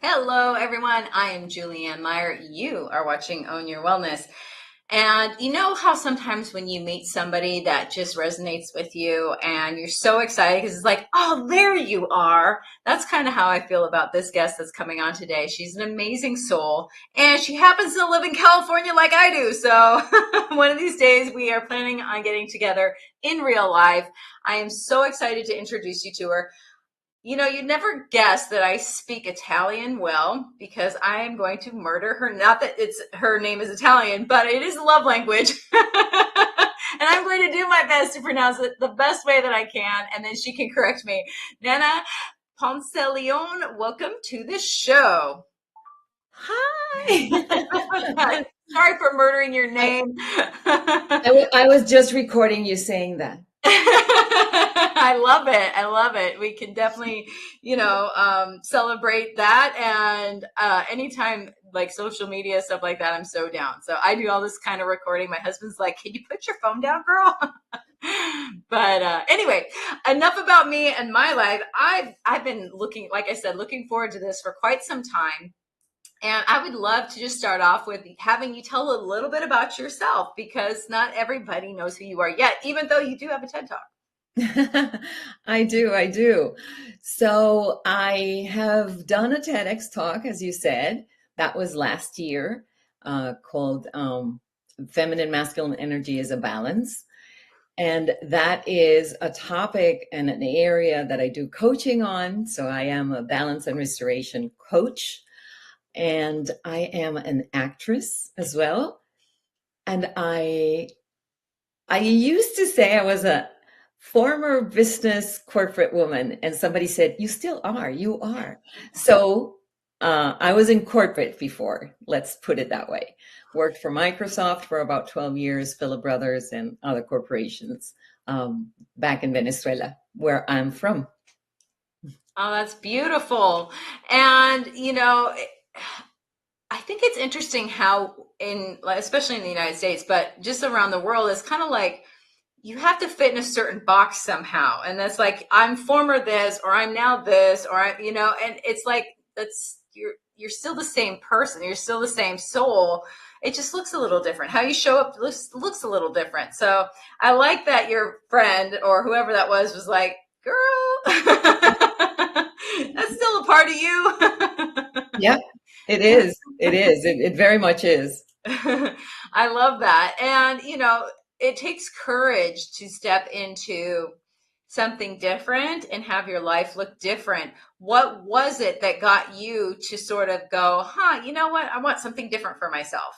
Hello, everyone. I am Julianne Meyer. You are watching Own Your Wellness. And you know how sometimes when you meet somebody that just resonates with you and you're so excited because it's like, oh, there you are. That's kind of how I feel about this guest that's coming on today. She's an amazing soul and she happens to live in California like I do. So one of these days we are planning on getting together in real life. I am so excited to introduce you to her. You know, you'd never guess that I speak Italian well because I am going to murder her. Not that her name is Italian, but it is a love language. And I'm going to do my best to pronounce it the best way that I can, and then she can correct me. Nana Ponceleon, welcome to the show. Hi. Sorry for murdering your I, name. I was just recording you saying that. I love it. I love it. We can definitely, celebrate that. And anytime like social media, stuff like that, I'm so down. So I do all this kind of recording. My husband's like, can you put your phone down, girl? But anyway, enough about me and my life. I've been looking, like I said, looking forward to this for quite some time. And I would love to just start off with having you tell a little bit about yourself because not everybody knows who you are yet, even though you do have a TED Talk. I do. So I have done a TEDx talk, as you said. That was last year, called Feminine Masculine Energy is a Balance. And that is a topic and an area that I do coaching on. So I am a balance and restoration coach. And I am an actress as well. And I used to say I was a former business corporate woman, and somebody said, "You still are. You are." So I was in corporate before. Let's put it that way. Worked for Microsoft for about 12 years, Philip Brothers, and other corporations back in Venezuela, where I'm from. Oh, that's beautiful. And, I think it's interesting how especially in the United States, but just around the world, it's kind of like you have to fit in a certain box somehow. And that's like, I'm former this, or I'm now this, or and it's like, you're still the same person. You're still the same soul. It just looks a little different. How you show up looks a little different. So I like that your friend or whoever that was like, girl, that's still a part of you. Yep, it is. It is. It very much is. I love that. And, it takes courage to step into something different and have your life look different. What was it that got you to sort of go, you know what? I want something different for myself?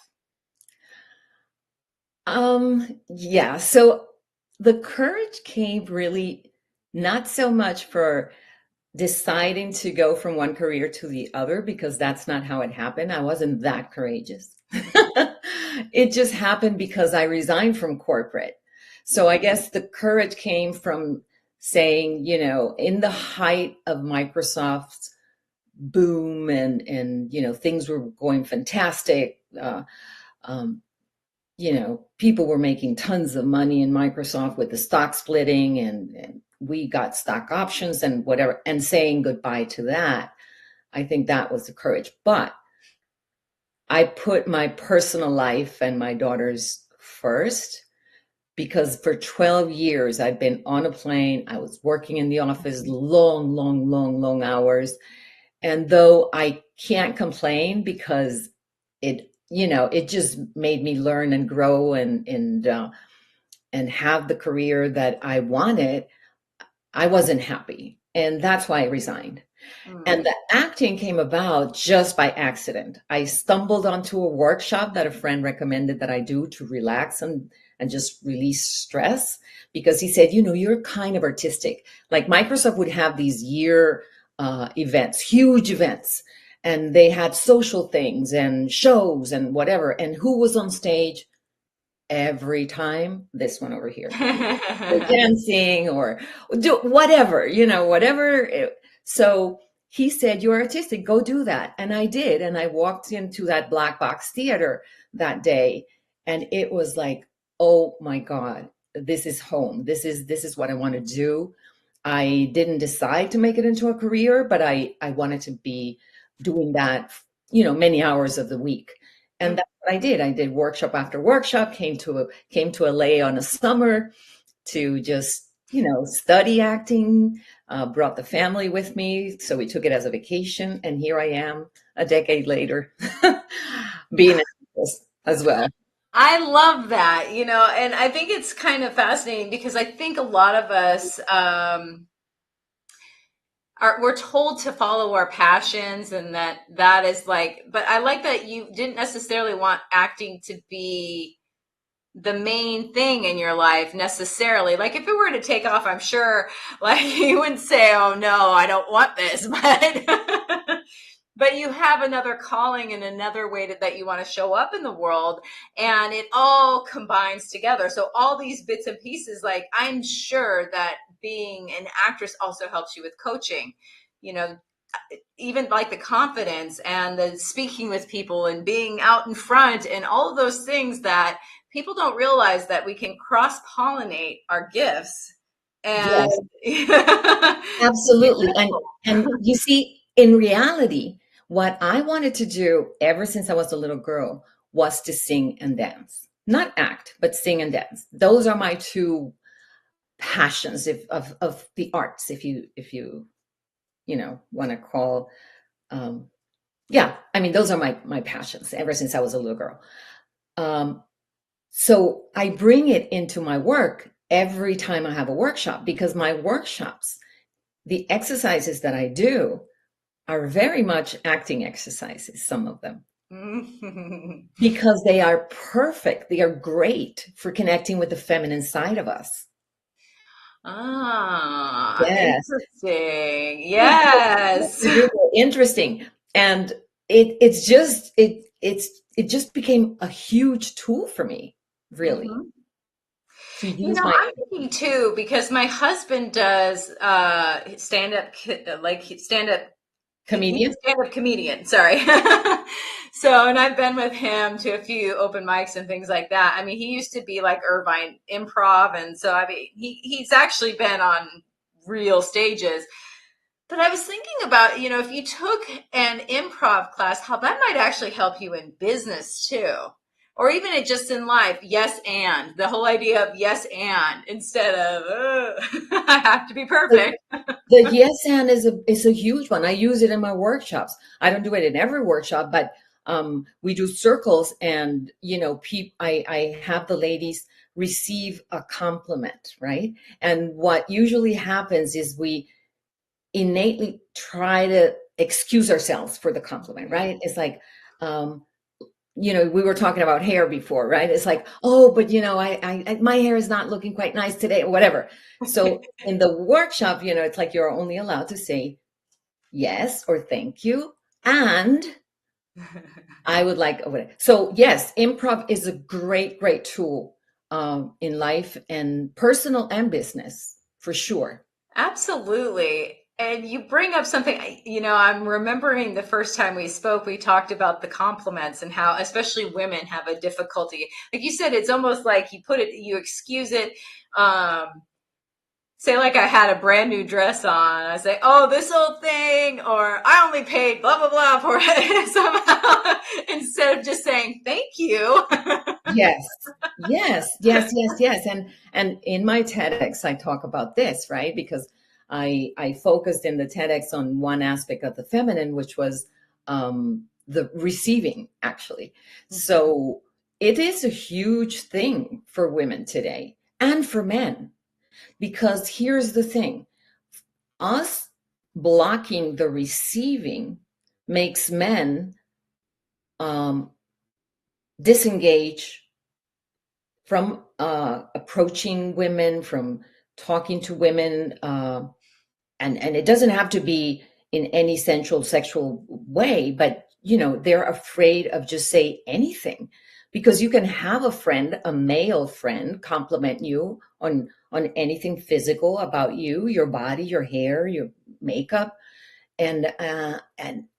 Yeah. So the courage came really not so much for deciding to go from one career to the other, because that's not how it happened. I wasn't that courageous. It just happened because I resigned from corporate. So I guess the courage came from saying, in the height of Microsoft's boom and things were going fantastic. Um, People were making tons of money in Microsoft with the stock splitting, and we got stock options and whatever, and saying goodbye to that. I think that was the courage. But I put my personal life and my daughter's first, because for 12 years I've been on a plane. I was working in the office long, long, long, long hours. And though I can't complain because it just made me learn and grow and have the career that I wanted, I wasn't happy. And that's why I resigned. And Mm. the acting came about just by accident. I stumbled onto a workshop that a friend recommended that I do to relax and just release stress, because he said, you're kind of artistic. Like Microsoft would have these year events, huge events, and they had social things and shows and whatever. And who was on stage every time? This one over here. Or dancing or do whatever, whatever. So he said, "You're artistic, go do that." And I did. And I walked into that black box theater that day. And it was like, oh my God, this is home. This is what I want to do. I didn't decide to make it into a career, but I wanted to be doing that, many hours of the week. And that's what I did. I did workshop after workshop, came to LA on a summer to just, study acting, brought the family with me. So we took it as a vacation. And here I am a decade later, being an actress as well. I love that, and I think it's kind of fascinating because I think a lot of us we're told to follow our passions, and that is like, but I like that you didn't necessarily want acting to be the main thing in your life necessarily. Like if it were to take off, I'm sure like you wouldn't say, "Oh no, I don't want this," but you have another calling and another way that you want to show up in the world, and it all combines together. So all these bits and pieces, like I'm sure that being an actress also helps you with coaching, you know, even like the confidence and the speaking with people and being out in front and all of those things that people don't realize that we can cross pollinate our gifts and Yes, be absolutely. And useful. and you see, in reality, what I wanted to do ever since I was a little girl was to sing and dance. Not act, but sing and dance. Those are my two passions of the arts, if you want to call. Yeah, I mean, those are my passions ever since I was a little girl. Um, so I bring it into my work every time I have a workshop, because my workshops, the exercises that I do, are very much acting exercises, some of them, because they are perfect. They are great for connecting with the feminine side of us. Ah, Yes. interesting. Yeah, Yes. they're interesting. And it just became a huge tool for me, really, Mhm. to use my I'm thinking too because my husband does stand up, like stand up. He's a comedian. stand up comedian. Sorry. So, and I've been with him to a few open mics and things like that. I mean, he used to be like Irvine Improv, and so I mean, he's actually been on real stages. But I was thinking about, if you took an improv class, how that might actually help you in business too. Or even just in life, yes, and the whole idea of yes, and instead of, I have to be The, perfect. the yes and is a huge one. I use it in my workshops. I don't do it in every workshop, but we do circles, and I have the ladies receive a compliment, right? And what usually happens is we innately try to excuse ourselves for the compliment, right? It's like, um, we were talking about hair before, right? It's like, oh, but my hair is not looking quite nice today, or whatever. So in the workshop, it's like you're only allowed to say yes or thank you, and I would like, or whatever. So yes, improv is a great, great tool in life and personal and business, for sure. Absolutely. And you bring up something, I'm remembering the first time we spoke, we talked about the compliments and how, especially women, have a difficulty. Like you said, it's almost like you excuse it. Say, like I had a brand new dress on. I say, oh, this old thing, or I only paid blah, blah, blah for it somehow, instead of just saying thank you. Yes, yes, yes, yes, yes. And in my TEDx, I talk about this, right? Because I focused in the TEDx on one aspect of the feminine, which was the receiving, actually. So it is a huge thing for women today and for men, because here's the thing: us blocking the receiving makes men um, disengage from approaching women, from talking to women, and it doesn't have to be in any sensual, sexual way, but they're afraid of just say anything, because you can have a friend, a male friend, compliment you on anything physical about you, your body, your hair, your makeup, and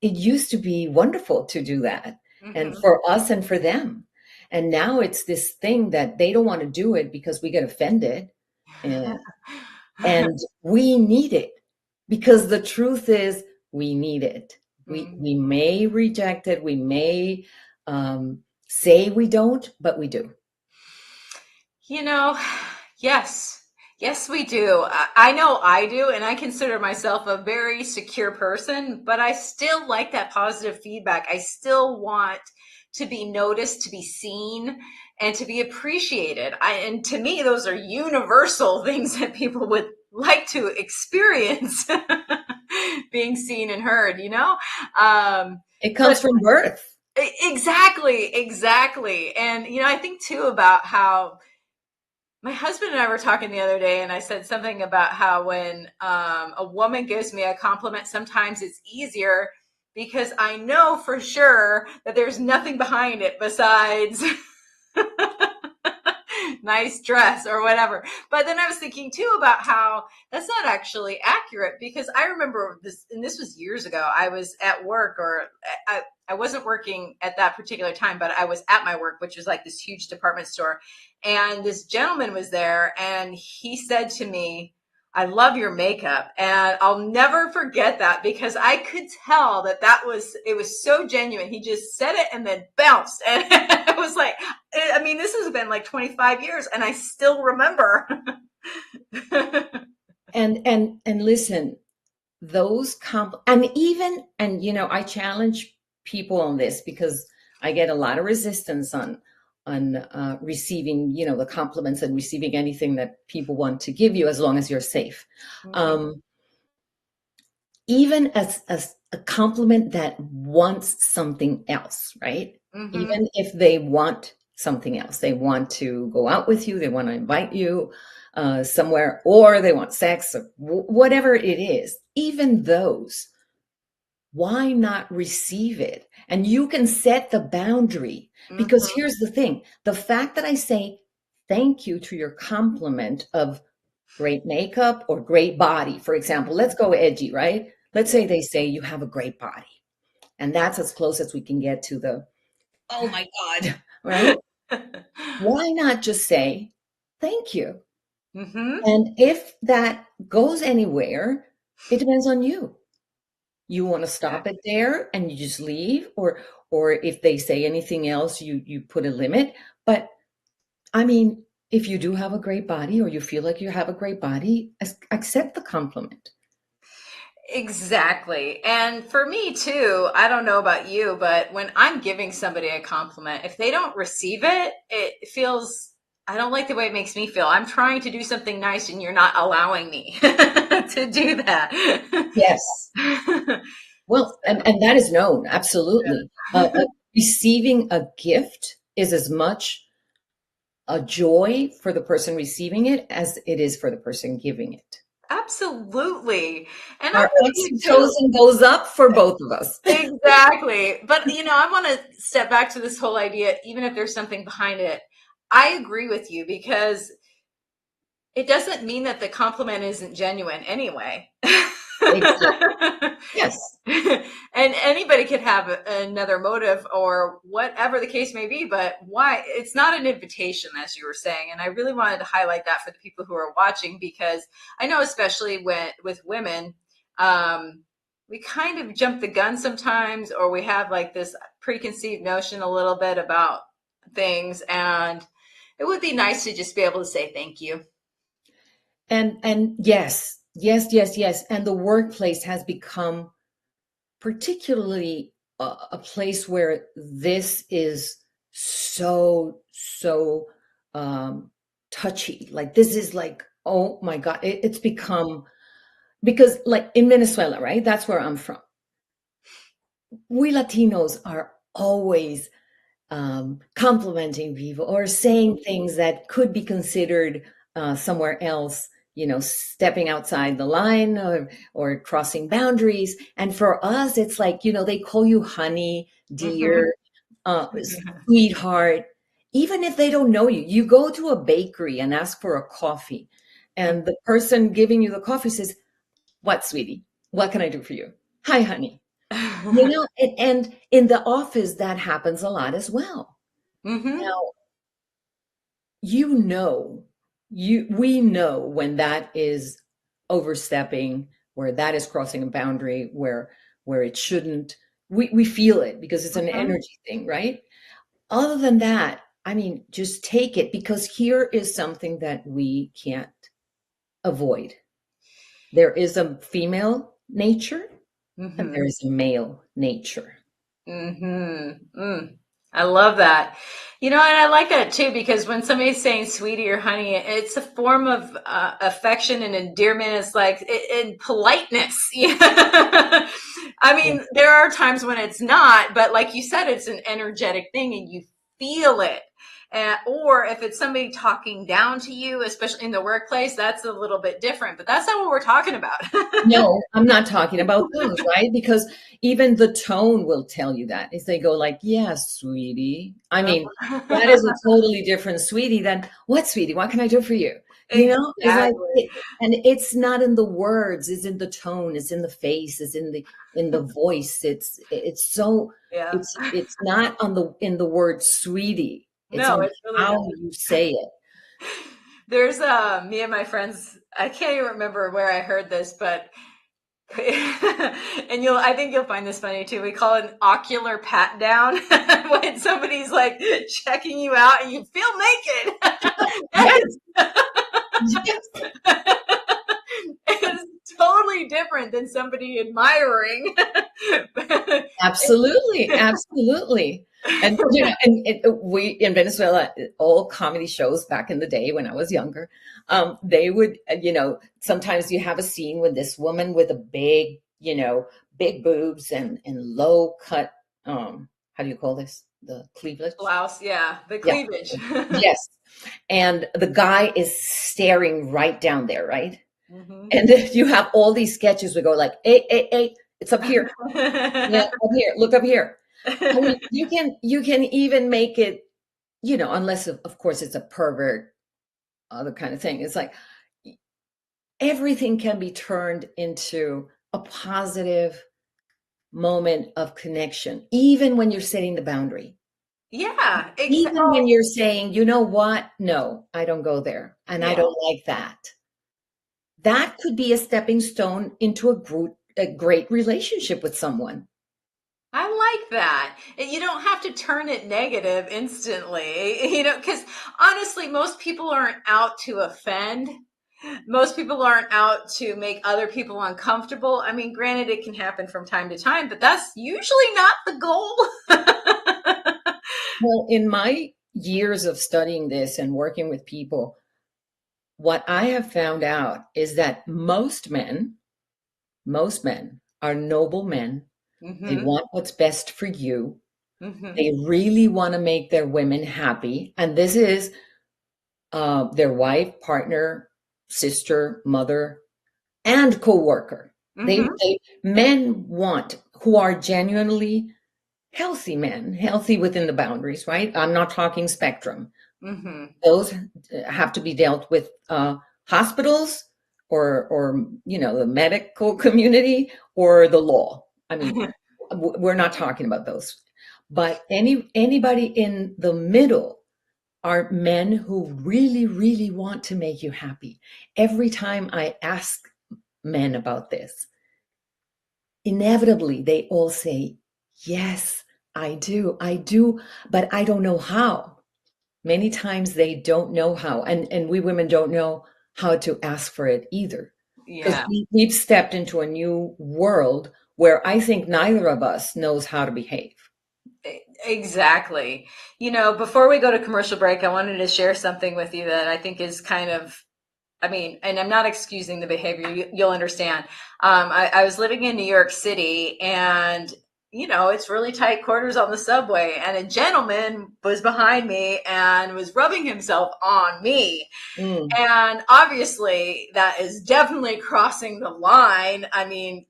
it used to be wonderful to do that, and Mhm. for us and for them. And now it's this thing that they don't want to do it because we get offended. And And we need it because the truth is we need it. We Mm. may reject it. We may say we don't, but we do. You know, yes. Yes, we do. I know I do, and I consider myself a very secure person, but I still like that positive feedback. I still want to be noticed, to be seen, and to be appreciated. And to me, those are universal things that people would like to experience being seen and heard, you know? It But comes from birth. exactly, exactly. And, I think too about how my husband and I were talking the other day, and I said something about how when a woman gives me a compliment, sometimes it's easier because I know for sure that there's nothing behind it besides nice dress or whatever. But then I was thinking too about how that's not actually accurate because I remember this, and this was years ago. I was at work, or I wasn't working at that particular time, but I was at my work, which was like this huge department store. And this gentleman was there, and he said to me, I love your makeup. And I'll never forget that because I could tell that it was so genuine. He just said it and then bounced. And I was like, I mean, this has been like 25 years and I still remember. And listen, those and even and I challenge people on this because I get a lot of resistance on receiving the compliments and receiving anything that people want to give you as long as you're safe. Mm-hmm. um, Even as a compliment that wants something else, right? Mm-hmm. Even if they want something else, they want to go out with you, they want to invite you somewhere, or they want sex, or whatever it is, even those, why not receive it? And you can set the boundary because Mm-hmm. here's the thing, the fact that I say thank you to your compliment of great makeup or great body, for example, let's go edgy, right? Let's Yeah. say they say you have a great body. And that's as close as we can get to the, oh my God, right? Why not just say thank you? Mm-hmm. And if that goes anywhere, it depends on you. You want to stop it there and you just leave, or if they say anything else, you put a limit. But I mean, if you do have a great body or you feel like you have a great body, accept the compliment. Exactly. And for me too, I don't know about you, but when I'm giving somebody a compliment, if they don't receive it, it feels, I don't like the way it makes me feel. I'm trying to do something nice and you're not allowing me to do that. Yes. Well, and that is known, absolutely. Receiving a gift is as much a joy for the person receiving it as it is for the person giving it. Absolutely. And I'm Our with you too. oxytocin goes up for both of us. Exactly. But, I want to step back to this whole idea, even if there's something behind it. I agree with you because it doesn't mean that the compliment isn't genuine anyway. Exactly. Yes. And anybody could have another motive or whatever the case may be, but why it's not an invitation, as you were saying. And I really wanted to highlight that for the people who are watching, because I know, especially with women, we kind of jump the gun sometimes, or we have like this preconceived notion a little bit about things. And it would be nice to just be able to say thank you. And yes, yes, yes, yes. And the workplace has become particularly a place where this is so um, touchy. Like this is like, oh my God, it's become, because like in Venezuela, right? That's where I'm from. We Latinos are always complimenting people or saying things that could be considered somewhere else, stepping outside the line, or crossing boundaries. And for us, it's like, they call you honey, Mm-hmm. dear, sweetheart. Even if they don't know you, you go to a bakery and ask for a coffee, and the person giving you the coffee says, "What, sweetie? What can I do for you? Hi, honey." And in the office, that happens a lot as well. Mm-hmm. Now, you know, we know when that is overstepping, where that is crossing a boundary where it shouldn't. We feel it because it's an Mhm. energy thing, right? Other than that, I mean, just take it, because here is something that we can't avoid. There is a female nature and there Mhm. is a male nature. Mm-hmm. Mm. I love that. And I like that too, because when somebody's saying sweetie or honey, it's a form of affection and endearment. It's like in politeness. Yeah. I Yeah. mean, there are times when it's not, but like you said, it's an energetic thing and you feel it. Or if it's somebody talking down to you, especially in the workplace, that's a little bit different, but that's not what we're talking about. No, I'm not talking about those, right? Because even the tone will tell you that. If they go like, "Yeah, sweetie." I mean, that is a totally different sweetie than, "What, sweetie? What can I do for you?" You know? It's like Exactly. and it's not in the words, it's in the tone, it's in the face, it's in the voice. It's so Yeah. it's not on the in the word sweetie. It's No, in it's really how not. you say it. There's me and my friends, I can't even remember where I heard this, but and I think you'll find this funny too. We call it an ocular pat down when somebody's like checking you out and you feel naked. That Yes, is yes. it's totally different than somebody admiring. Absolutely, absolutely. And and we in Venezuela, all comedy shows back in the day when I was younger, they would, sometimes you have a scene with this woman with a big, big boobs and low cut, how do you call this? The cleavage? Blouse, yeah, the Yeah. cleavage. Yes. And the guy is staring right down there, right? Hmm. And then you have all these sketches. We go like, hey, it's up here. Yeah, up here. Look up here. I mean, you can even make it, unless of course it's a pervert, other kind of thing. It's like everything can be turned into a positive moment of connection, even when you're setting the boundary. Yeah, exactly. Even when you're saying, you know what? No, I don't go there, and I Yeah, don't like that. That could be a stepping stone into a great relationship with someone. I like that. And you don't have to turn it negative instantly, because honestly, most people aren't out to offend. Most people aren't out to make other people uncomfortable. I mean, granted, it can happen from time to time, but that's usually not the goal. Well, in my years of studying this and working with people, what I have found out is that most men are noble men. They Hmm. want what's best for you. Hmm. They really want to make their women happy. And this is their wife, partner, sister, mother, and coworker. Hmm. Men want, who are genuinely healthy men, healthy within the boundaries, right? I'm not talking spectrum. Hmm. Those have to be dealt with hospitals or the medical community or the law. I mean, we're not talking about those. But anybody in the middle are men who really, really want to make you happy. Every time I ask men about this, inevitably they all say, yes, I do, but I don't know how. Many times they don't know how, and we women don't know how to ask for it either, because Yeah. we've stepped into a new world where I think neither of us knows how to behave. Exactly. Before we go to commercial break, I wanted to share something with you that I think is kind of, I mean, and I'm not excusing the behavior, you'll understand. I was living in New York City and, it's really tight quarters on the subway, and a gentleman was behind me and was rubbing himself on me. Mm, And obviously, that is definitely crossing the line. I mean,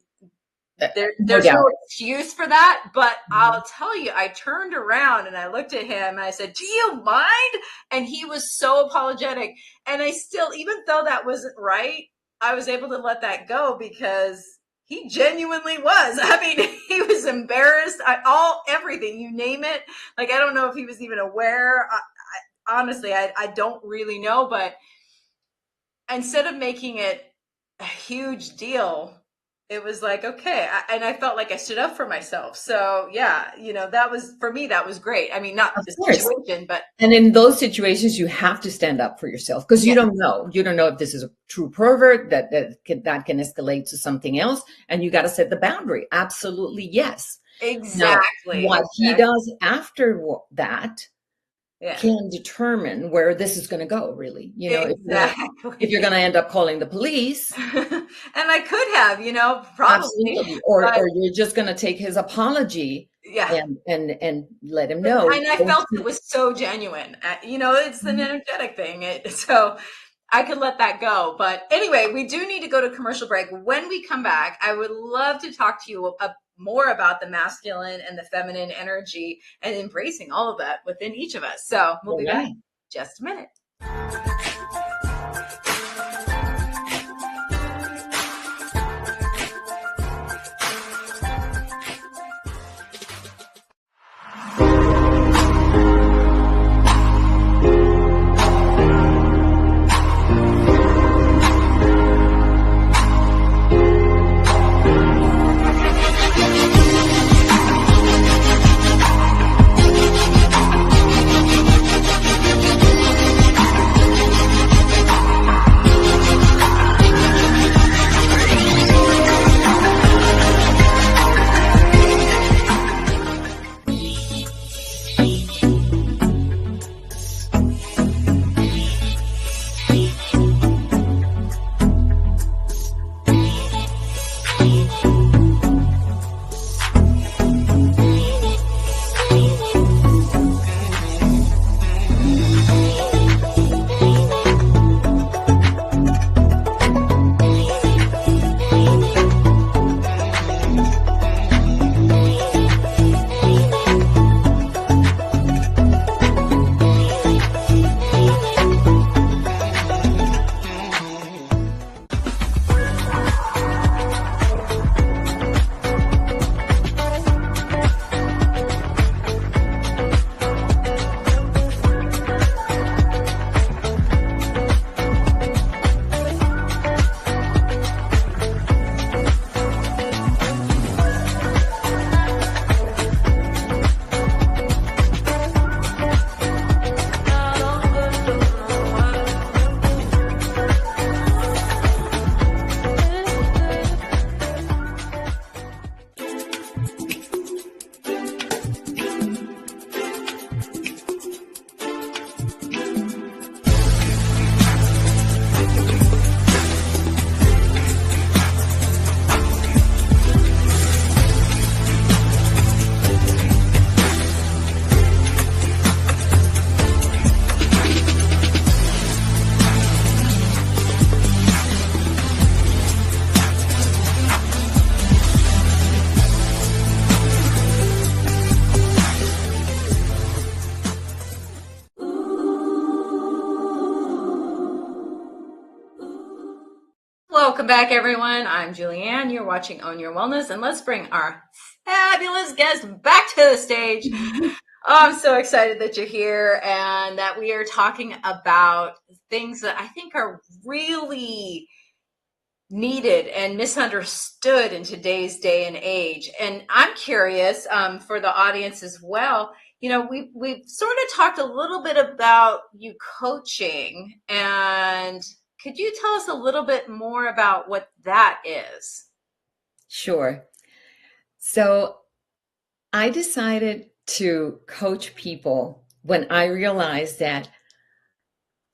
no there's no doubt. excuse for that, but Mhm. I'll tell you, I turned around and I looked at him and I said, "Do you mind?" And he was so apologetic. And I still, even though that wasn't right, I was able to let that go because he genuinely was. I mean, he was embarrassed. Everything, you name it. Like, I don't know if he was even aware. Honestly, I don't really know, but instead of making it a huge deal. It was like, okay. And I felt like I stood up for myself. So yeah, that was, for me, that was great. I mean, not Of the course. situation, but And in those situations, you have to stand up for yourself because yeah, you don't know. You don't know if this is a true pervert that can escalate to something else, and you got to set the boundary. Absolutely, yes. Now, exactly. what he Exactly. does after that Yeah, can determine where this is going to go. Really, if you're exactly. gonna end up calling the police, And I could have, probably, absolutely, or but you're just gonna take his apology yeah. and let him know. And I felt it was so genuine. It's an energetic thing. So I could let that go. But anyway, we do need to go to commercial break. When we come back, I would love to talk to you more about the masculine and the feminine energy and embracing all of that within each of us. So we'll All be back right. in just a minute. Welcome back, everyone. I'm Julianne. You're watching Own Your Wellness, and let's bring our fabulous guest back to the stage. Oh, I'm so excited that you're here and that we are talking about things that I think are really needed and misunderstood in today's day and age. And I'm curious, for the audience as well. We've sort of talked a little bit about you coaching, and could you tell us a little bit more about what that is? Sure. So I decided to coach people when I realized that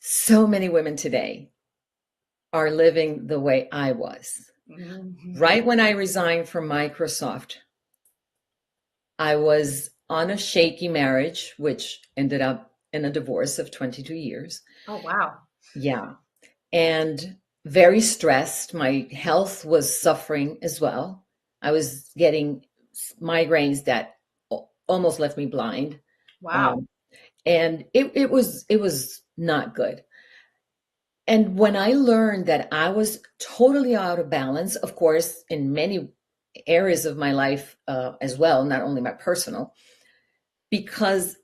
so many women today are living the way I was. Mhm. Right when I resigned from Microsoft, I was on a shaky marriage, which ended up in a divorce of 22 years. Oh, wow. Yeah. And very stressed. My health was suffering as well. I was getting migraines that almost left me blind. Wow. Um, and it was not good. And when I learned that I was totally out of balance, of course, in many areas of my life as well, not only my personal, because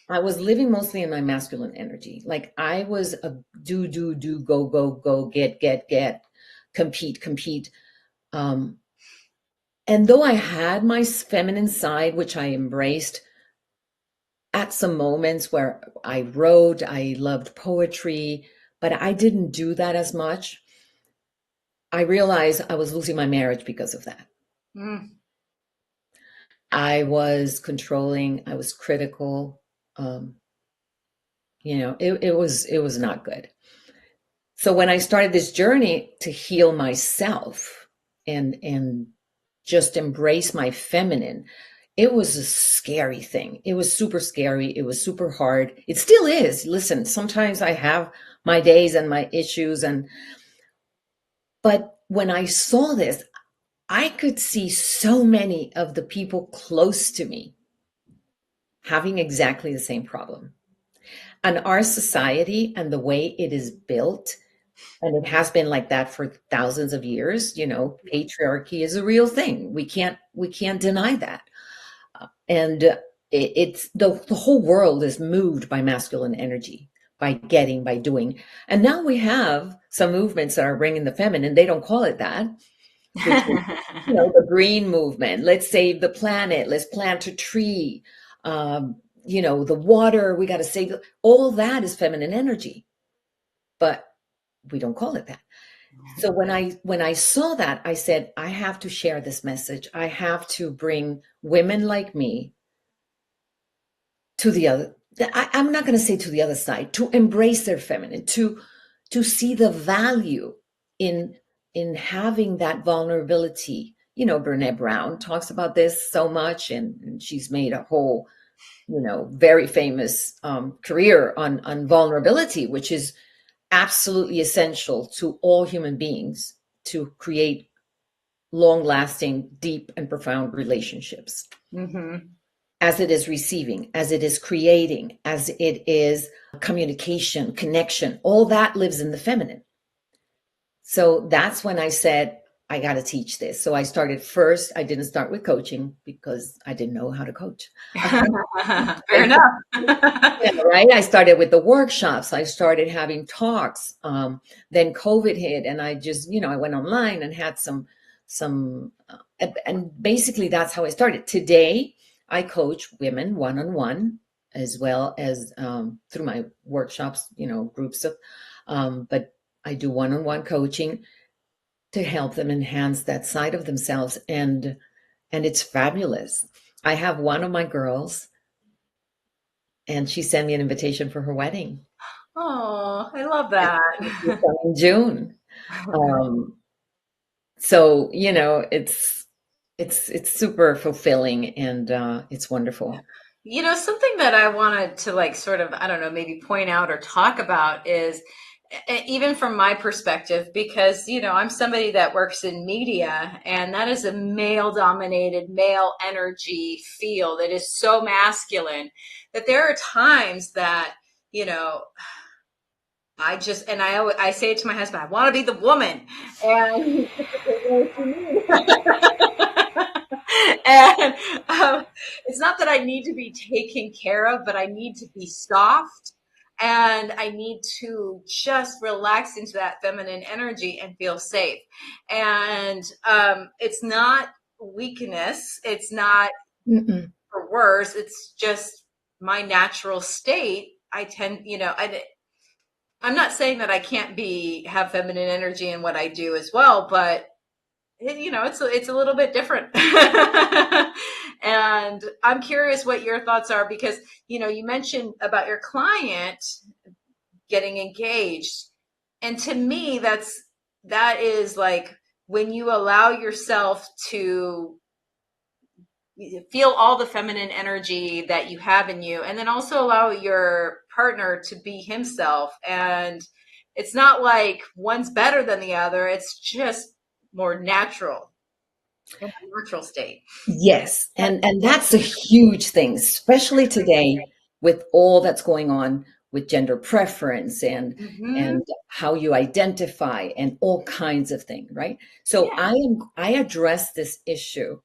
I was living mostly in my masculine energy. Like I was a do, do, do, go, go, go, get, compete, compete. Um, and though I had my feminine side, which I embraced at some moments where I wrote, I loved poetry, but I didn't do that as much. I realized I was losing my marriage because of that. Mm. I was controlling, I was critical. Um, it was not good. So when I started this journey to heal myself and just embrace my feminine, it was a scary thing. It was super scary. It was super hard. It still is. Listen, sometimes I have my days and my issues but when I saw this, I could see so many of the people close to me having exactly the same problem. And our society and the way it is built, and it has been like that for thousands of years, patriarchy is a real thing. We can't deny that. And it's the whole world is moved by masculine energy, by getting, by doing. And now we have some movements that are bringing the feminine. They don't call it that, which is, the green movement. Let's save the planet. Let's plant a tree. The water, we got to save. All that is feminine energy, but we don't call it that. So when I saw that, I said, I have to share this message. I have to bring women like me to the other. I'm not going to say to the other side, to embrace their feminine, to see the value in in having that vulnerability. Brene Brown talks about this so much, and she's made a whole, very famous career on vulnerability, which is absolutely essential to all human beings to create long lasting, deep, and profound relationships. Mm-hmm. As it is receiving, as it is creating, as it is communication, connection, all that lives in the feminine. So that's when I said, I got to teach this. So I started first. I didn't start with coaching because I didn't know how to coach. Fair enough. Yeah, right. I started with the workshops. I started having talks. Then COVID hit, and I just, I went online and had and basically that's how I started. Today, I coach women one on one, as well as through my workshops, groups of, but I do one on one coaching to help them enhance that side of themselves, and it's fabulous. I have one of my girls, and she sent me an invitation for her wedding. Oh, I love that. In June. Um, so it's super fulfilling, and it's wonderful. Something that I wanted to like sort of, I don't know, maybe point out or talk about is even from my perspective, because, I'm somebody that works in media, and that is a male dominated, male energy field. It is so masculine that there are times that, you know, I say it to my husband, I want to be the woman. And and it's not that I need to be taken care of, but I need to be soft, and I need to just relax into that feminine energy and feel safe. And it's not weakness. It's not Mm-mm. for worse. It's just my natural state. I'm not saying that I can't have feminine energy in what I do as well, but it's a little bit different. And I'm curious what your thoughts are, because you mentioned about your client getting engaged, and to me that is like when you allow yourself to feel all the feminine energy that you have in you, and then also allow your partner to be himself. And it's not like one's better than the other, it's just more natural, in a natural state. Yes, and that's a huge thing, especially today with all that's going on with gender preference Mm-hmm. and how you identify and all kinds of things, right? So Yeah. I address this issue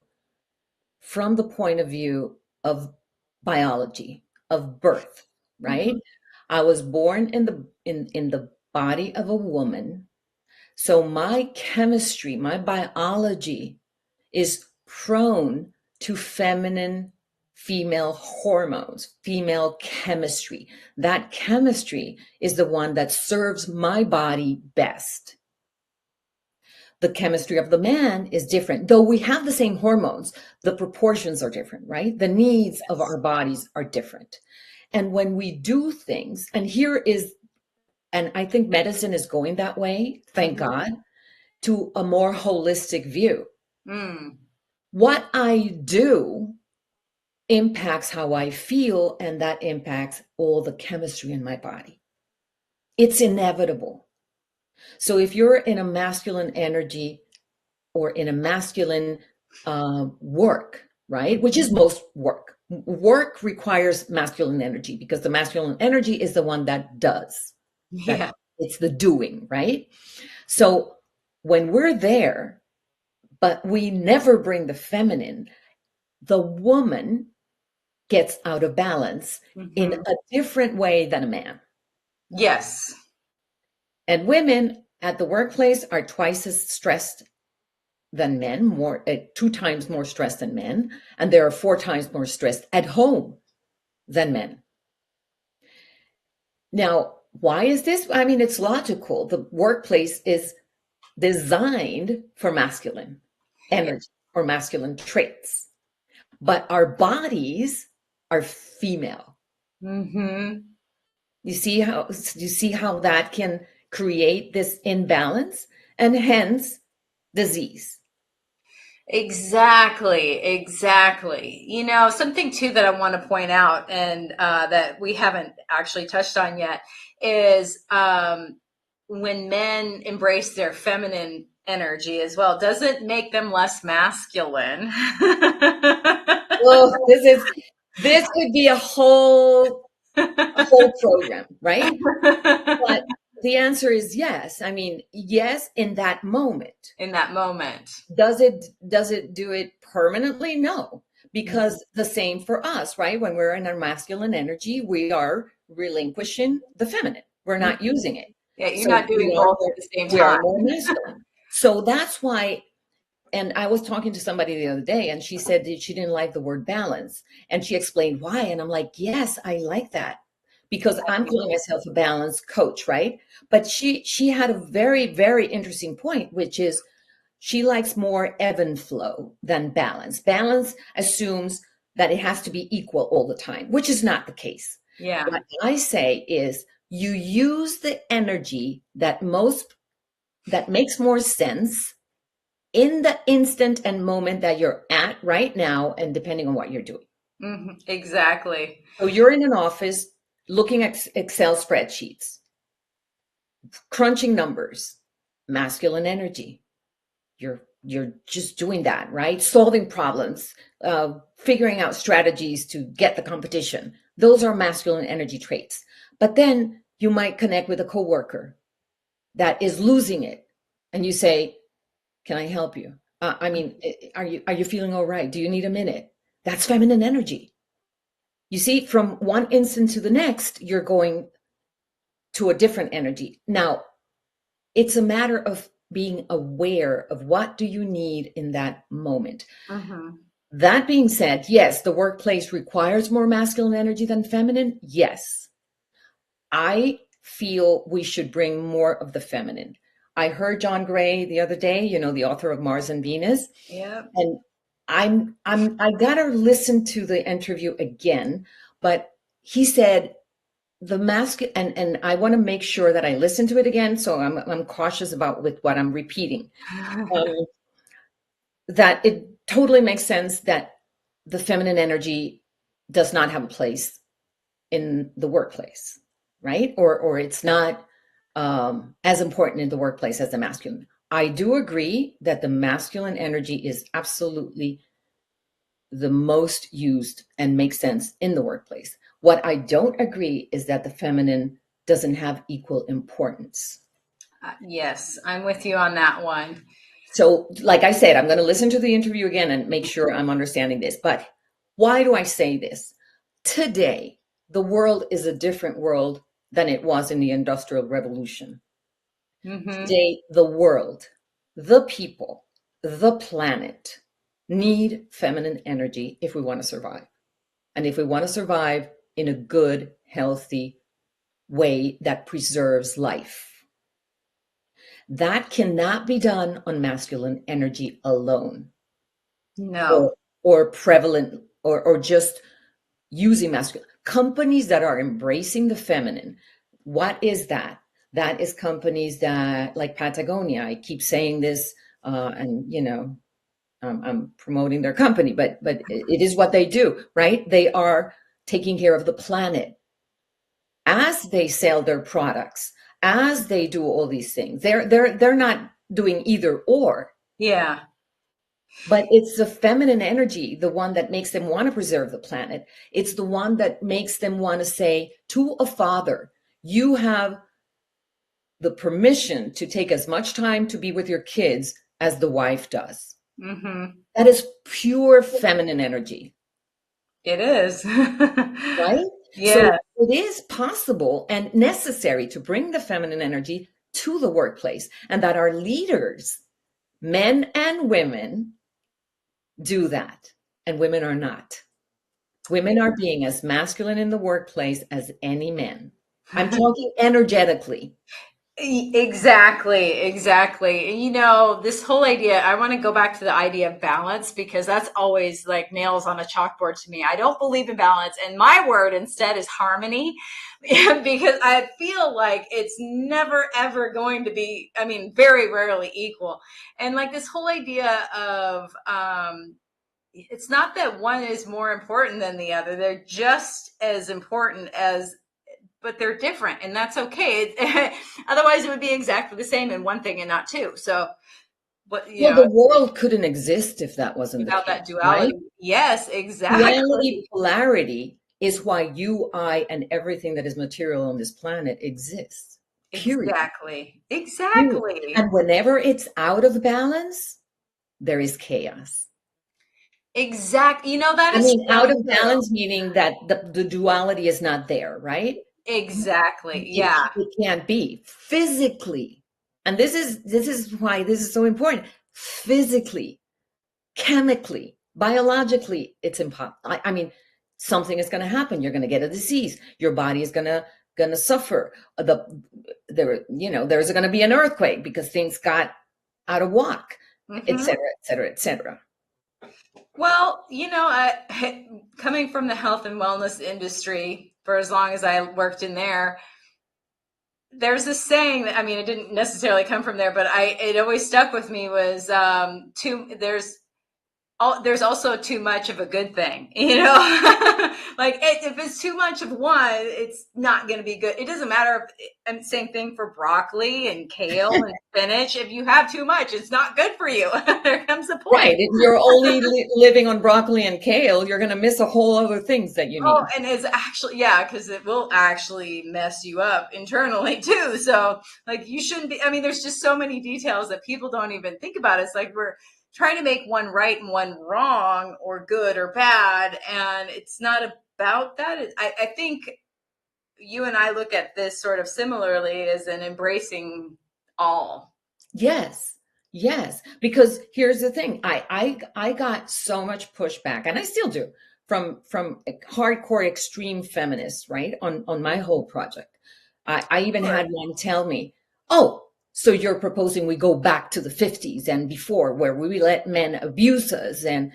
from the point of view of biology, of birth, right? Mm-hmm. I was born in the body of a woman. So my chemistry, my biology is prone to feminine female hormones, female chemistry. That chemistry is the one that serves my body best. The chemistry of the man is different. Though we have the same hormones, the proportions are different, right? The needs of Yes. our bodies are different. And when we do things, and here is, and I think medicine is going that way, thank Mhm. God, to a more holistic view. Mm. What I do impacts how I feel, and that impacts all the chemistry in my body. It's inevitable. So if you're in a masculine energy or in a masculine work, right, which is Mhm. most work, work requires masculine energy because the masculine energy is the one that does, that Yeah. it's the doing, right? So when we're there, but we never bring the feminine, the woman gets out of balance in Mhm. a different way than a man. Yes. And women at the workplace are twice as stressed than men, more 2 times more stressed than men, and they are 4 times more stressed at home than men. Now, why is this? I mean, it's logical. The workplace is designed for masculine Yeah. energy or masculine traits, but our bodies are female. Mm-hmm. You see how that can create this imbalance and hence disease. Exactly, exactly. You know, something too that I want to point out and that we haven't actually touched on yet is when men embrace their feminine energy as well, doesn't make them less masculine. Oh, this could be a whole program, right? But the answer is yes. I mean, yes, in that moment. In that moment. Does it do it permanently? No, Mhm. because the same for us, right? When we're in our masculine energy, we are relinquishing the feminine. We're not Mhm. using it. Yeah, you're So not doing both at the same we are time. more masculine. So that's why, and I was talking to somebody the other day and she said that she didn't like the word balance. And she explained why. And I'm like, yes, I like that because I'm calling myself a balance coach, right? But she had a very, very interesting point, which is she likes more ebb and flow than balance. Balance assumes that it has to be equal all the time, which is not the case. Yeah. What I say is you use the energy that makes more sense in the instant and moment that you're at right now and depending on what you're doing. Exactly. So you're in an office looking at Excel spreadsheets, crunching numbers, masculine energy. You're just doing that, right? Solving problems, figuring out strategies to get the competition. Those are masculine energy traits. But then you might connect with a coworker that is losing it, and you say, "Can I help you? I mean, are you feeling all right? Do you need a minute?" That's feminine energy. You see, from one instant to the next, you're going to a different energy. Now, it's a matter of being aware of what do you need in that moment. Hmm. That being said, yes, the workplace requires more masculine energy than feminine. Yes, I feel we should bring more of the feminine. I heard John Gray the other day, the author of Mars and Venus, Yep. and I gotta listen to the interview again, but he said the and I want to make sure that I listen to it again, so I'm cautious about with what I'm repeating. Um, that it totally makes sense that the feminine energy does not have a place in the workplace, right? Or it's not as important in the workplace as the masculine. I do agree that the masculine energy is absolutely the most used and makes sense in the workplace. What I don't agree is that the feminine doesn't have equal importance. Yes, I'm with you on that one. So, like I said, I'm going to listen to the interview again and make sure I'm understanding this. But why do I say this? Today, the world is a different world than it was in the Industrial Revolution. Mm-hmm. Today, the world, the people, the planet need feminine energy if we want to survive. And if we want to survive in a good, healthy way that preserves life, that cannot be done on masculine energy alone, No. or prevalent, or just using masculine. Companies that are embracing the feminine, what is that? That is companies that, like Patagonia, I keep saying this, and I'm promoting their company, but it is what they do, right? They are taking care of the planet as they sell their products, as they do all these things. They're not doing either or, Yeah. but it's the feminine energy, the one that makes them want to preserve the planet. It's the one that makes them want to say to a father, you have the permission to take as much time to be with your kids as the wife does. Mm-hmm. That is pure feminine energy, It is. right? So Yeah. it is possible and necessary to bring the feminine energy to the workplace, and that our leaders, men and women, do that. And women are not. Women are being as masculine in the workplace as any men. I'm talking energetically. Exactly, exactly. And this whole idea, I want to go back to the idea of balance because that's always like nails on a chalkboard to me. I don't believe in balance, and my word instead is harmony because I feel like it's never ever going to be, I mean, very rarely equal. And like this whole idea of it's not that one is more important than the other. They're just as important as, but they're different, and that's okay. Otherwise, it would be exactly the same in one thing and not two. So, but Well, the world couldn't exist if that wasn't the without that case, right? duality, yes, Duality, exactly, polarity is why you, I, and everything that is material on this planet exists. Period. exactly, Period. exactly, And whenever it's out of balance, there is chaos. exact. That I is mean, so out of true. balance, meaning that the duality is not there, right? Exactly, It, yeah. it can't be physically. And this is why this is so important. Physically, chemically, biologically, it's impossible. I mean, something is going to happen. You're going to get a disease. Your body is going to suffer. There's going to be an earthquake because things got out of whack, et Hmm. cetera, et cetera, et cetera. Well, coming from the health and wellness industry for as long as I worked in there, there's this saying that, I mean, it didn't necessarily come from there, but it always stuck with me was there's also too much of a good thing, like if it's too much of one, it's not going to be good. It doesn't matter and same thing for broccoli and kale and spinach. If you have too much, it's not good for you. There comes the Right. point. If you're only living on broccoli and kale, you're going to miss a whole other things that you Oh, need. and it's actually, yeah, because it will actually mess you up internally too. So, like, you shouldn't be. I mean, there's just so many details that people don't even think about. It's like we're trying to make one right and one wrong, or good or bad, and it's not about that. I think you and I look at this sort of similarly as an embracing all. Yes. Yes. Because here's the thing. I got so much pushback, and I still do, from hardcore extreme feminists, right? On my whole project. I even Sure. had one tell me, "Oh, so you're proposing we go back to the 50s and before where we let men abuse us and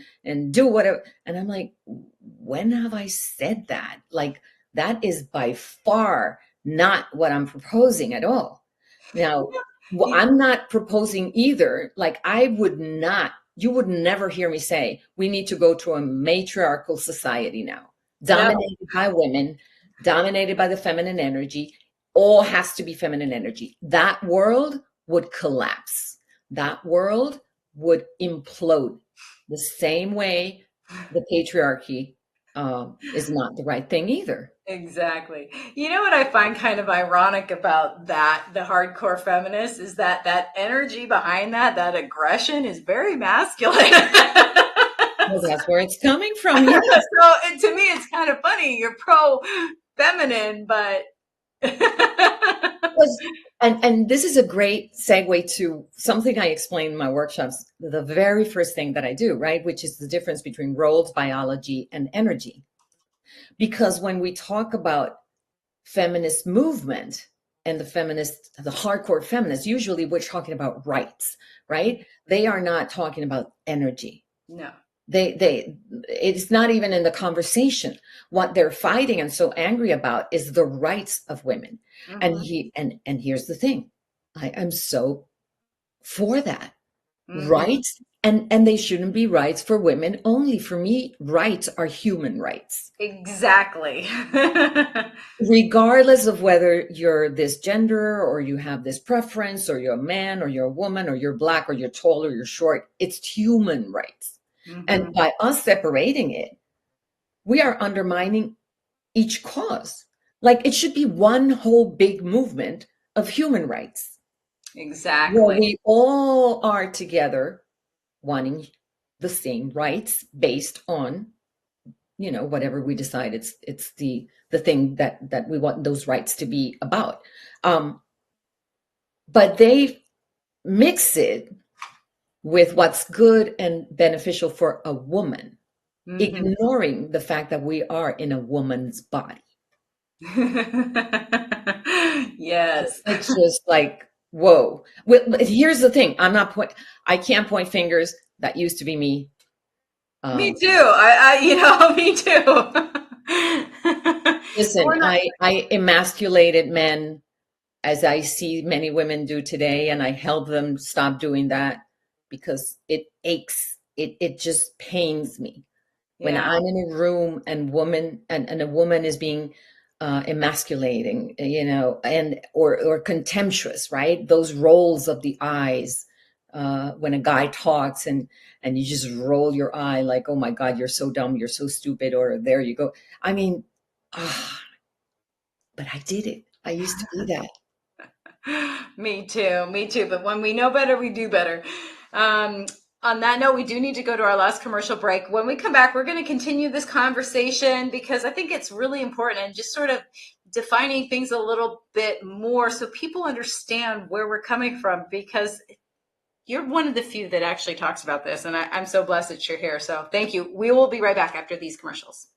do whatever." And I'm like, when have I said that? Like, that is by far not what I'm proposing at all. Now, well, You I'm not proposing either. Like, you would never hear me say, we need to go to a matriarchal society now, know, dominated by women, dominated by the feminine energy. All has to be feminine energy. That world would collapse. That world would implode the same way the patriarchy is not the right thing either. exactly. You know what I find kind of ironic about that, the hardcore feminist, is that energy behind that aggression is very masculine. Well, that's where it's coming from. Yes. So to me, it's kind of funny. You're pro feminine, but Because And this is a great segue to something I explain in my workshops, the very first thing that I do, right? Which is the difference between roles, biology, and energy. Because when we talk about feminist movement and the hardcore feminists, usually we're talking about rights, right? They are not talking about energy. No. It's not even in the conversation. What they're fighting and so angry about is the rights of women. And here's the thing. I am so for that. Rights, and they shouldn't be rights for women only. For me, rights are human rights. Exactly. Regardless of whether you're this gender or you have this preference or you're a man or you're a woman or you're black or you're tall or you're short, it's human rights. And by us separating it, we are undermining each cause. Like it should be one whole big movement of human rights. Where Exactly. we all are together wanting the same rights based on, whatever we decide it's the thing that we want those rights to be about. But they mix it with what's good and beneficial for a woman, ignoring the fact that we are in a woman's body. Yes. It's just like, whoa. Well, here's the thing. I can't point fingers. That used to be me. Me too. Me too. Listen, We're not. I emasculated men as I see many women do today, and I help them stop doing that because it aches. It just pains me when Yeah. I'm in a room and a woman is being emasculating, and or contemptuous, right? Those rolls of the eyes when a guy talks and you just roll your eye like, oh my God, you're so dumb, you're so stupid, or there you go. I mean, but I did it. I used to be that. Me too. Me too. But when we know better, we do better. Um, on that note, we do need to go to our last commercial break. When we come back, we're going to continue this conversation because I think it's really important and just sort of defining things a little bit more so people understand where we're coming from because you're one of the few that actually talks about this. And I'm so blessed that you're here. So thank you. We will be right back after these commercials.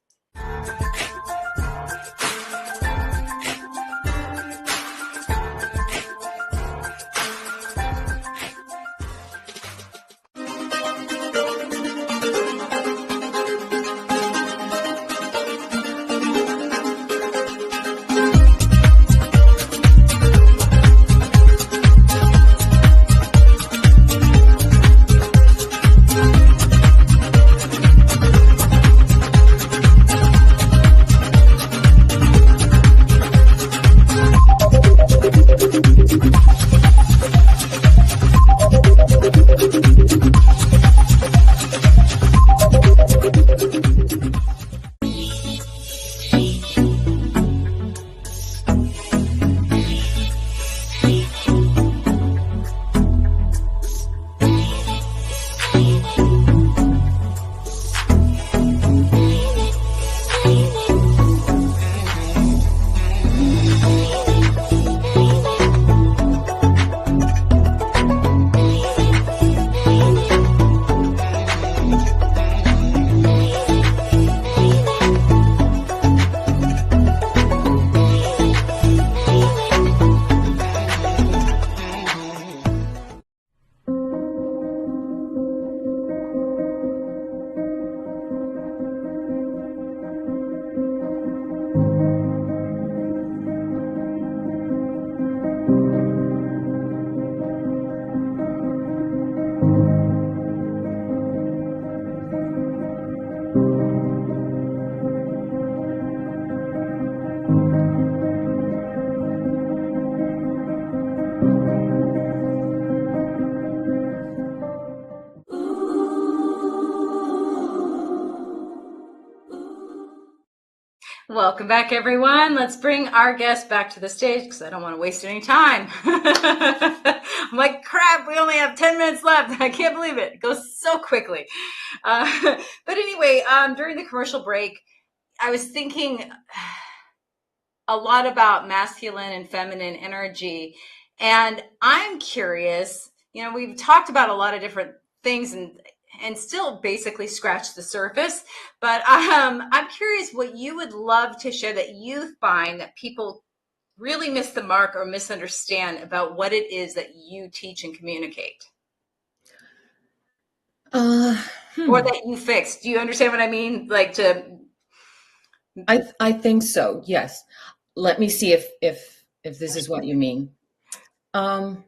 Welcome back, everyone. Let's bring our guest back to the stage because I don't want to waste any time. I'm like, crap, we only have 10 minutes left. I can't believe it. It goes so quickly. But anyway, during the commercial break, I was thinking a lot about masculine and feminine energy. And I'm curious, we've talked about a lot of different things and still basically scratch the surface, but I'm curious what you would love to share that you find that people really miss the mark or misunderstand about what it is that you teach and communicate, Uh, or hmm. that you fix. Do you understand what I mean? Like to. I think so. Yes. Let me see if this is what you mean. Um,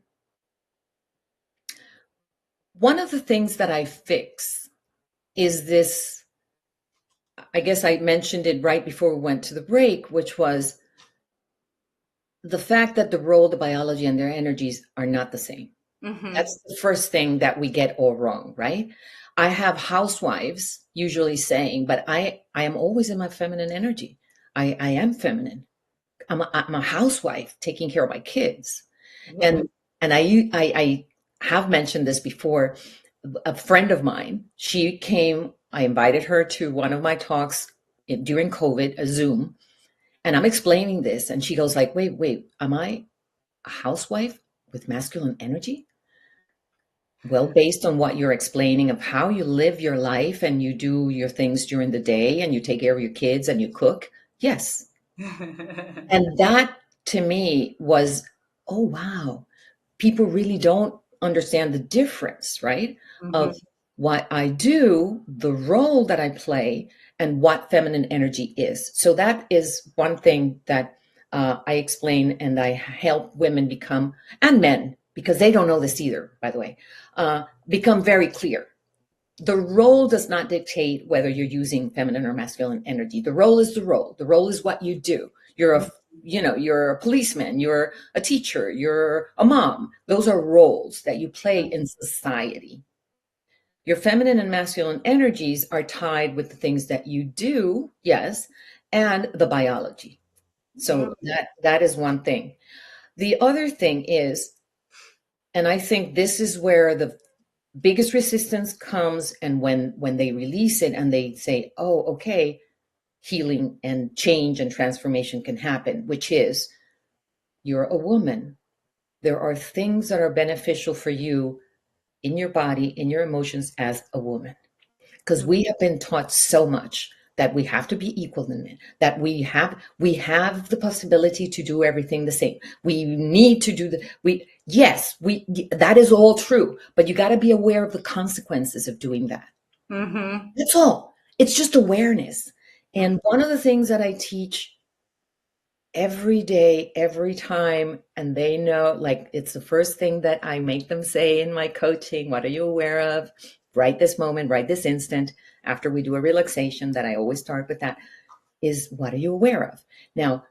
One of the things that I fix is this. I guess I mentioned it right before we went to the break, which was the fact that the role, the biology, and their energies are not the same. Mm-hmm. That's the first thing that we get all wrong, right? I have housewives usually saying, but I am always in my feminine energy. I am feminine. I'm a housewife taking care of my kids. Mm-hmm. And I have mentioned this before. A friend of mine, she came, I invited her to one of my talks during COVID, a Zoom, and I'm explaining this, and she goes like, wait, am I a housewife with masculine energy? Well, based on what you're explaining of how you live your life and you do your things during the day and you take care of your kids and you cook, yes. And that to me was, oh, wow. People really don't understand the difference, right? Mm-hmm. Of what I do, the role that I play, and what feminine energy is. So that is one thing that I explain and I help women become, and men, because they don't know this either, by the way, become very clear. The role does not dictate whether you're using feminine or masculine energy. The role is the role. The role is what you do. You're a policeman, you're a teacher, you're a mom. Those are roles that you play in society. Your feminine and masculine energies are tied with the things that you do, yes, and the biology. So that is one thing. The other thing is, and I think this is where the biggest resistance comes, and when they release it and they say, oh, okay, healing and change and transformation can happen, which is you're a woman. There are things that are beneficial for you in your body, in your emotions as a woman. Because we have been taught so much that we have to be equal in men, that we have the possibility to do everything the same. We need to do the we yes, we that is all true, but you got to be aware of the consequences of doing that. Mm-hmm. That's all. It's just awareness. And one of the things that I teach every day, every time, and they know, like, it's the first thing that I make them say in my coaching. What are you aware of? Right this moment, right this instant, after we do a relaxation, that I always start with that, is what are you aware of? Now,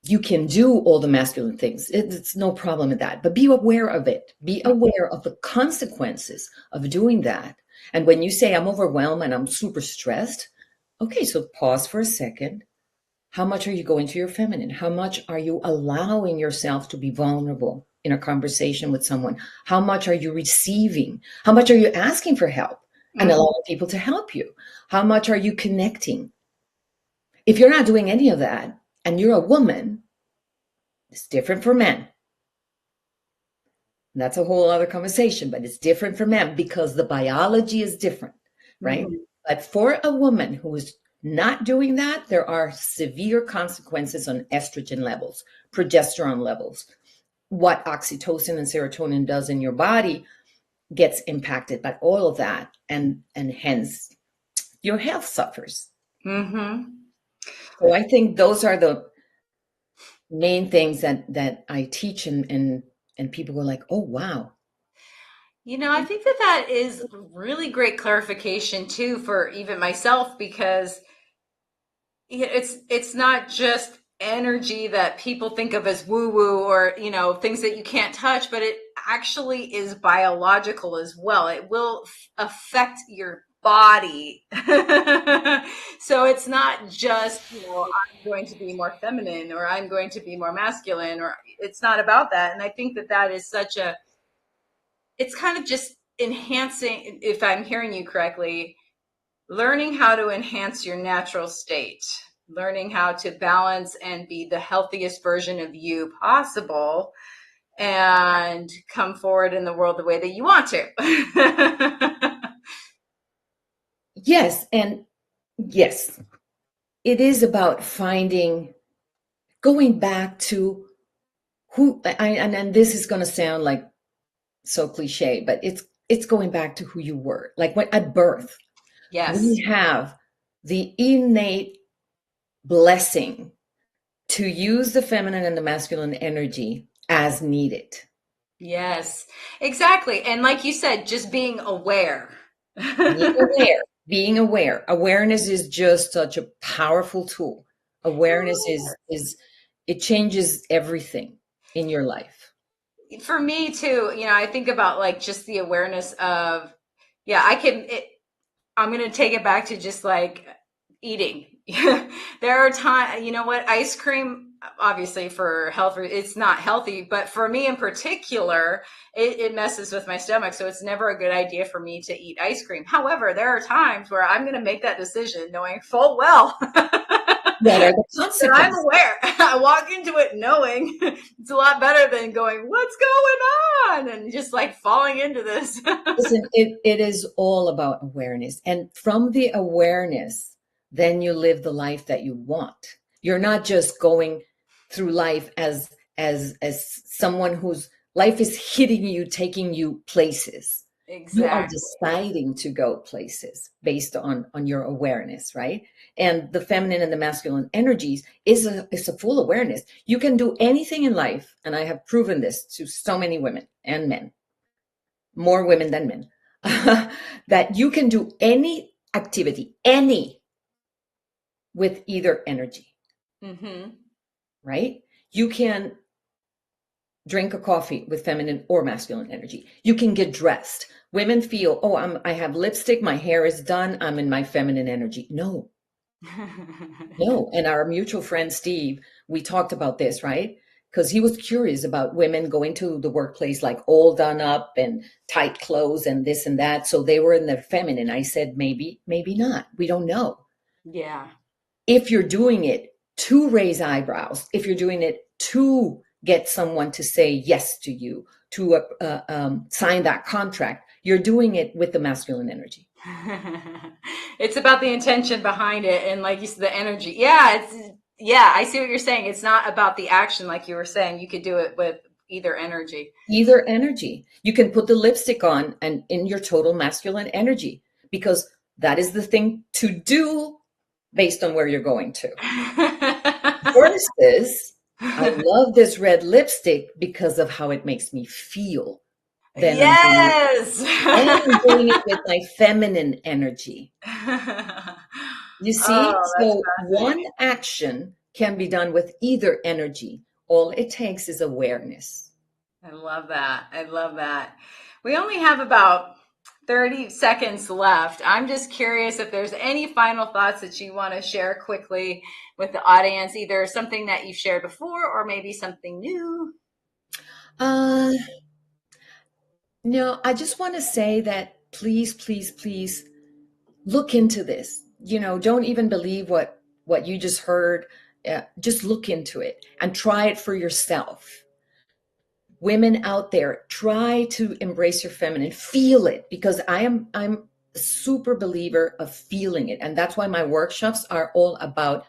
you can do all the masculine things. It's no problem with that, but be aware of it. Be aware of the consequences of doing that. And when you say, I'm overwhelmed and I'm super stressed, okay, so pause for a second. How much are you going to your feminine? How much are you allowing yourself to be vulnerable in a conversation with someone? How much are you receiving? How much are you asking for help and Mm-hmm. allowing people to help you? How much are you connecting? If you're not doing any of that and you're a woman, it's different for men. And that's a whole other conversation, but it's different for men because the biology is different, right? Mm-hmm. But for a woman who is not doing that, there are severe consequences on estrogen levels, progesterone levels. What oxytocin and serotonin does in your body gets impacted by all of that, and hence your health suffers. Mm-hmm. So I think those are the main things that I teach, and people go like, oh wow. I think that is really great clarification too for even myself, because it's not just energy that people think of as woo woo, or things that you can't touch, but it actually is biological as well. It will affect your body. So it's not just, I'm going to be more feminine or I'm going to be more masculine, or it's not about that. And I think that is such a, it's kind of just enhancing, if I'm hearing you correctly, learning how to enhance your natural state, learning how to balance and be the healthiest version of you possible. and come forward in the world the way that you want to. Yes, and yes, it is about finding, going back to and this is going to sound like so cliche, but it's going back to who you were. Like when at birth, Yes. we have the innate blessing to use the feminine and the masculine energy as needed. Yes, exactly. And like you said, just being aware. Being aware, being aware. Awareness is just such a powerful tool. Awareness is it changes everything in your life. For me too, I think about like just the awareness of, yeah, I'm going to take it back to just like eating. There are times, you know what, ice cream, obviously for health, it's not healthy, but for me in particular, it messes with my stomach. So it's never a good idea for me to eat ice cream. However, there are times where I'm going to make that decision knowing full well What are the that I'm consequences? aware. I walk into it knowing it's a lot better than going, what's going on? And just like falling into this. Listen, it is all about awareness. And from the awareness, then you live the life that you want. You're not just going through life as someone whose life is hitting you, taking you places. You are Exactly. deciding to go places based on your awareness, right? And the feminine and the masculine energies is a full awareness. You can do anything in life, and I have proven this to so many women and men, more women than men, that you can do any activity, any, with either energy, Mm-hmm. right? You can drink a coffee with feminine or masculine energy. You can get dressed. Women feel, oh, I have lipstick, my hair is done, I'm in my feminine energy. No, no. And our mutual friend Steve, we talked about this, right? Because he was curious about women going to the workplace like all done up and tight clothes and this and that. So they were in their feminine. I said, maybe, maybe not. We don't know. Yeah. If you're doing it to raise eyebrows, if you're doing it to get someone to say yes to you, to sign that contract, you're doing it with the masculine energy. It's about the intention behind it and like you said, the energy. Yeah, I see what you're saying. It's not about the action like you were saying. You could do it with either energy. Either energy. You can put the lipstick on and in your total masculine energy because that is the thing to do based on where you're going to. Versus, I love this red lipstick because of how it makes me feel. Yes. Then I'm doing it with my feminine energy. You see? Oh, that's So one fascinating. action can be done with either energy. All it takes is awareness. I love that. I love that. We only have about 30 seconds left. I'm just curious if there's any final thoughts that you want to share quickly with the audience, either something that you've shared before or maybe something new. Uh, no, I just want to say that please, please, please look into this. Don't even believe what you just heard. Just look into it and try it for yourself. Women out there, try to embrace your feminine, feel it, because I'm a super believer of feeling it, and that's why my workshops are all about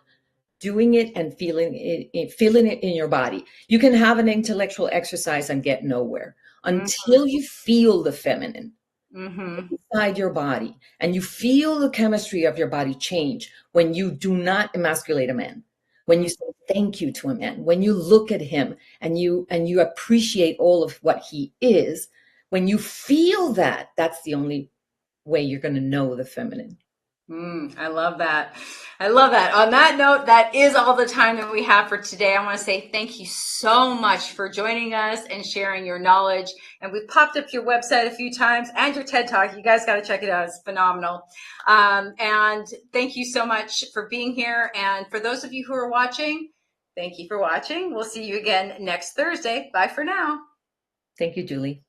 doing it and feeling it in your body. You can have an intellectual exercise and get nowhere Mm-hmm. until you feel the feminine Mm-hmm. inside your body and you feel the chemistry of your body change when you do not emasculate a man, when you say thank you to a man, when you look at him and you appreciate all of what he is. When you feel that, that's the only way you're going to know the feminine. I love that. I love that. On that note, that is all the time that we have for today. I want to say thank you so much for joining us and sharing your knowledge. And we've popped up your website a few times and your TED Talk. You guys got to check it out. It's phenomenal. And thank you so much for being here. And for those of you who are watching, thank you for watching. We'll see you again next Thursday. Bye for now. Thank you, Julie.